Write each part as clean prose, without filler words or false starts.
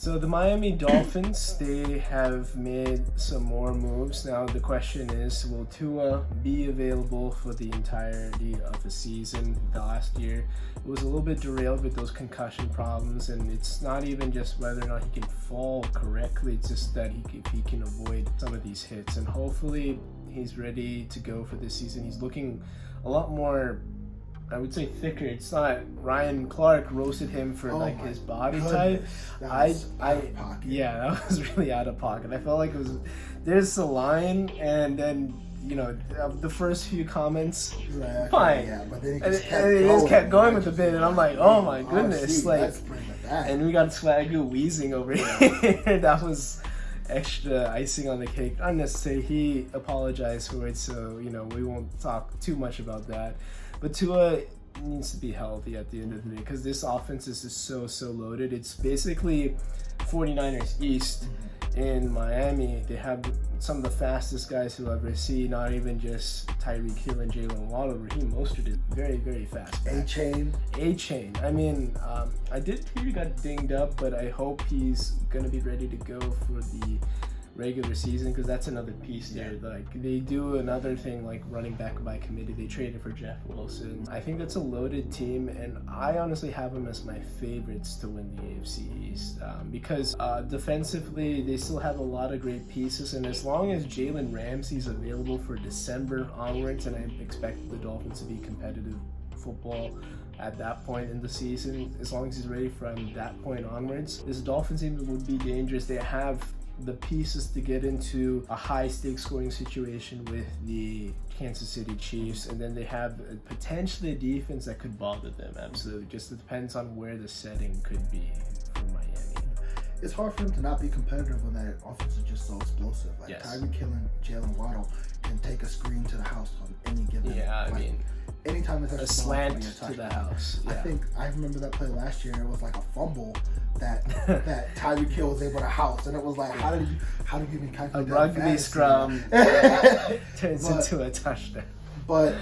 So the Miami Dolphins, they have made some more moves. Now the question is, will Tua be available for the entirety of the season? The last year, it was a little bit derailed with those concussion problems, and it's not even just whether or not he can fall correctly, it's just that if he can avoid some of these hits. And hopefully he's ready to go for this season. He's looking a lot more, I would say, thicker. It's not Ryan Clark roasted him for his body type. Yeah, that was really out of pocket. I felt like there's a line, and then the first few comments, fine. Yeah, but then he just kept going with the bit, and I'm like, oh my goodness, and we got Swagoo wheezing over here. That was extra icing on the cake, unnecessary. He apologized for it, so we won't talk too much about that. But Tua needs to be healthy at the end of the day, because this offense is just so loaded. It's basically 49ers East in Miami. They have some of the fastest guys you'll ever see, not even just Tyreek Hill and Jalen Waddle. Raheem Mostert is very fast. A-chain. I mean, I did hear he got dinged up, but I hope he's going to be ready to go for the regular season, because that's another piece there. Like, they do another thing like running back by committee. They traded for Jeff Wilson. I think that's a loaded team, and I honestly have them as my favorites to win the AFC East, because defensively they still have a lot of great pieces, and as long as Jalen Ramsey's available for December onwards, and I expect the Dolphins to be competitive football at that point in the season, as long as he's ready from that point onwards, this Dolphins team would be dangerous. They have the pieces to get into a high stakes scoring situation with the Kansas City Chiefs, and then they have potentially a defense that could bother them. Absolutely, just depends on where the setting could be for Miami. It's hard for them to not be competitive when that offense is just so explosive. Like Tyreek Hill and Jalen Waddle can take a screen to the house on any given. Anytime they touch a slant to the house. Yeah. I remember that play last year, and it was like a fumble that Tyreek Hill was able to house, and it was like, how do you even calculate that? A rugby scrum turns into a touchdown. But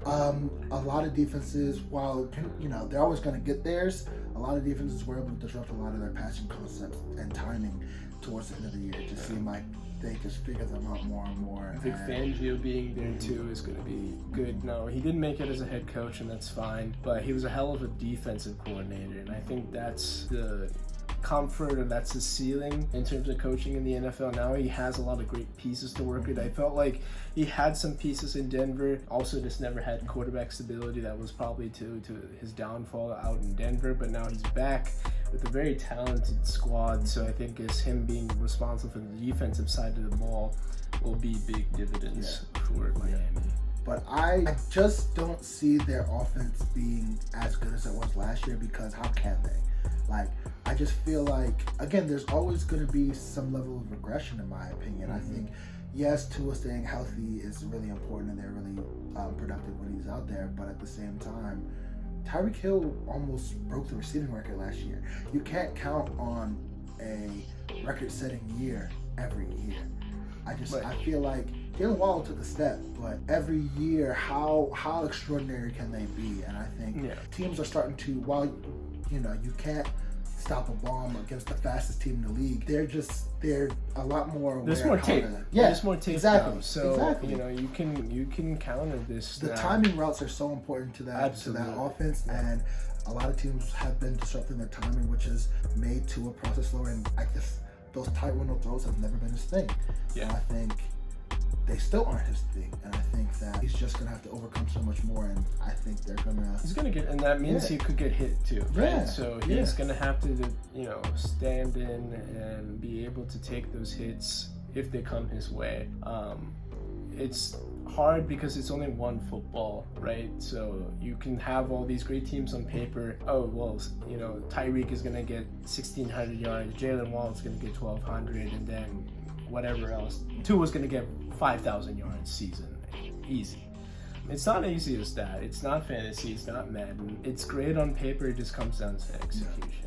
a lot of defenses, while they're always going to get theirs, a lot of defenses were able to disrupt a lot of their passing concepts and timing towards the end of the year. It just seemed like they just figure them out more and more. I think Fangio being there too is going to be good. No, he didn't make it as a head coach, and that's fine, but he was a hell of a defensive coordinator, and I think that's the comfort, and that's his ceiling in terms of coaching in the NFL. Now he has a lot of great pieces to work with. I felt like he had some pieces in Denver, also just never had quarterback stability. That was probably to his downfall out in Denver, but now he's back with a very talented squad, so I think it's him being responsible for the defensive side of the ball will be big dividends for Miami. But I just don't see their offense being as good as it was last year, because how can they? Like, I just feel like, again, there's always going to be some level of regression, in my opinion. I think, yes, Tua staying healthy is really important, and they're really productive when he's out there, but at the same time, Tyreek Hill almost broke the receiving record last year. You can't count on a record-setting year every year. I feel like Jalen Waddle took a step, but every year, how extraordinary can they be? And I think teams are starting to, while you can't stop a bomb against the fastest team in the league, they're a lot more aware. There's more tape. There's more tape exactly. now. So you can counter this. The timing routes are so important to that offense, and a lot of teams have been disrupting their timing, which has made Tua process slower, and those tight window throws have never been his thing. And I think they still aren't his thing, and I think that he's just gonna have to overcome so much more, and I think he's gonna get, and that means he could get hit too, right? So he's gonna have to stand in and be able to take those hits if they come his way. It's hard because it's only one football, right? So you can have all these great teams on paper. Oh, well, Tyreek is going to get 1,600 yards, Jalen Waddle is going to get 1,200, and then whatever else. Tua's going to get 5,000 yards season. Easy. It's not easy to stat. It's not fantasy. It's not Madden. It's great on paper. It just comes down to execution.